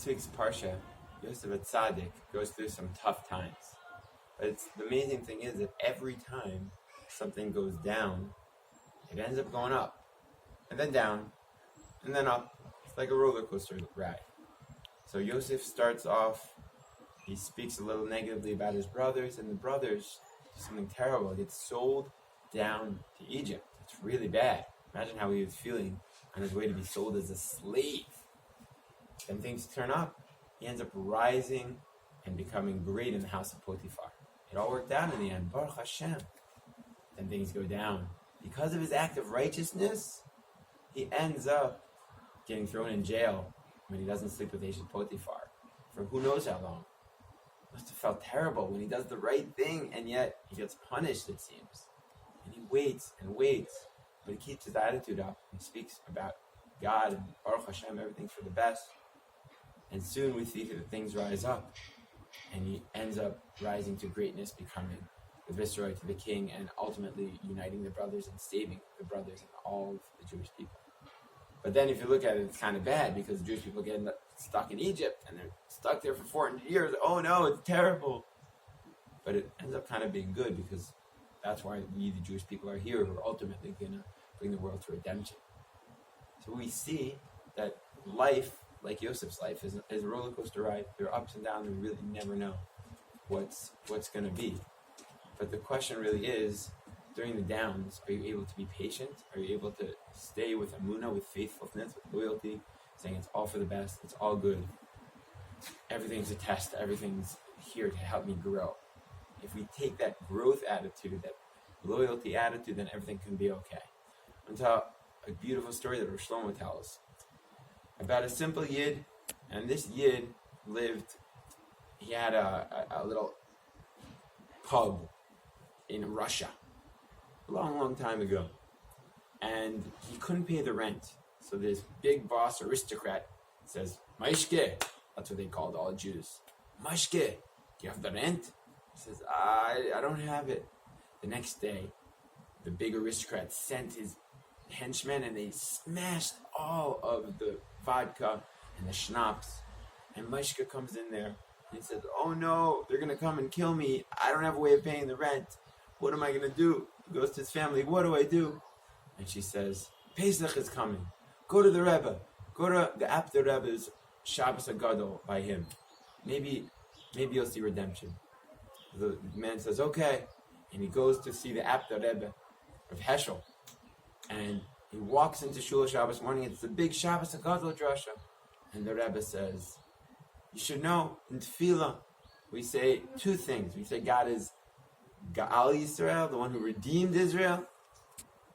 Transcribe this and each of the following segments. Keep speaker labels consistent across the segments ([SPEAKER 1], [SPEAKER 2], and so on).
[SPEAKER 1] this week's Parsha, Yosef Tzaddik goes through some tough times. But the amazing thing is that every time something goes down, it ends up going up, and then down, and then up. It's like a roller coaster ride. So Yosef starts off, he speaks a little negatively about his brothers, and the brothers do something terrible. He gets sold down to Egypt. It's really bad. Imagine how he was feeling on his way to be sold as a slave. Then things turn up. He ends up rising and becoming great in the house of Potiphar. It all worked out in the end. Baruch Hashem. Then things go down. Because of his act of righteousness, he ends up getting thrown in jail when he doesn't sleep with Eshet Potiphar for who knows how long. Must have felt terrible when he does the right thing and yet he gets punished, it seems. And he waits and waits, but he keeps his attitude up. He speaks about God and Baruch Hashem, everything's for the best. And soon we see that things rise up, and he ends up rising to greatness, becoming the viceroy to the king, and ultimately uniting the brothers and saving the brothers and all of the Jewish people. But then if you look at it, it's kind of bad, because the Jewish people get stuck in Egypt, and they're stuck there for 400 years. Oh no, it's terrible. But it ends up kind of being good, because that's why we, the Jewish people, are here, who are ultimately going to bring the world to redemption. So we see that life, like Yosef's life, is a roller coaster ride. There are ups and downs. We really never know what's going to be. But the question really is, during the downs, are you able to be patient? Are you able to stay with emunah, with faithfulness, with loyalty, saying it's all for the best, it's all good. Everything's a test. Everything's here to help me grow. If we take that growth attitude, that loyalty attitude, then everything can be okay. I'll tell a beautiful story that Rosh Shlomo tells about a simple Yid, and this Yid he had a little pub in Russia a long time ago, and he couldn't pay the rent. So this big boss aristocrat says, Maishke, that's what they called all Jews. Maishke, do you have the rent? He says, I don't have it. The next day, the big aristocrat sent his henchmen, and they smashed all of the vodka and the schnapps. And Maishka comes in there, and he says, oh no, they're going to come and kill me. I don't have a way of paying the rent. What am I going to do? He goes to his family, what do I do? And she says, Pesach is coming. Go to the Rebbe. Go to the Apter Rebbe's Shabbos HaGadol by him. Maybe you'll see redemption. The man says, okay. And he goes to see the Apter Rebbe of Heschel. And he walks into Shul Shabbos morning. It's the big Shabbos HaGadol drasha. And the Rebbe says, you should know, in Tefillah, we say two things. We say God is Ga'al Yisrael, the one who redeemed Israel.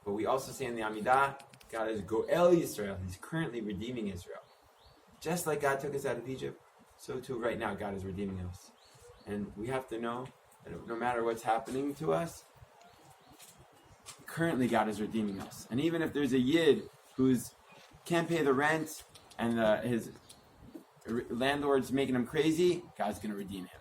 [SPEAKER 1] But we also say in the Amidah, God is Go'el Yisrael. He's currently redeeming Israel. Just like God took us out of Egypt, so too right now God is redeeming us. And we have to know that no matter what's happening to us, currently God is redeeming us. And even if there's a Yid who's can't pay the rent and his landlord's making him crazy, God's going to redeem him.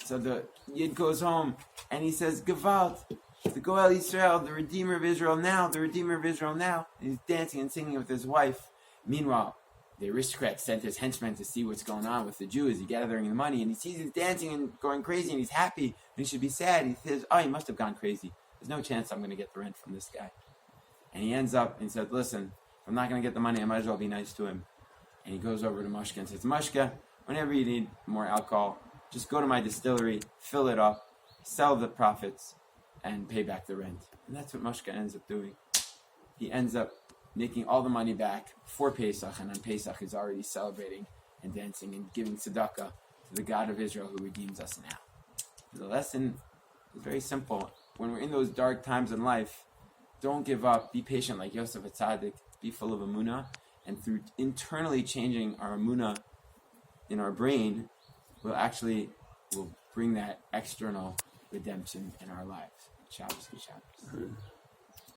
[SPEAKER 1] So the Yid goes home and he says, Gewalt, the Goel Yisrael, the Redeemer of Israel now, the Redeemer of Israel now. And he's dancing and singing with his wife. Meanwhile, the aristocrat sent his henchmen to see what's going on with the Jews. He's gathering the money, and he sees he's dancing and going crazy, and he's happy, and he should be sad. He says, oh, he must have gone crazy. There's no chance I'm going to get the rent from this guy. And he ends up and said, listen, if I'm not going to get the money, I might as well be nice to him. And he goes over to Mashka and says, Mashka, whenever you need more alcohol, just go to my distillery, fill it up, sell the profits, and pay back the rent. And that's what Mashka ends up doing. He ends up making all the money back for Pesach, and on Pesach he's already celebrating and dancing and giving tzedakah to the God of Israel who redeems us now. The lesson is very simple. When we're in those dark times in life, don't give up. Be patient like Yosef Tzaddik. Be full of emunah. And through internally changing our emunah in our brain, will bring that external redemption in our lives. Shabbos, good Shabbos.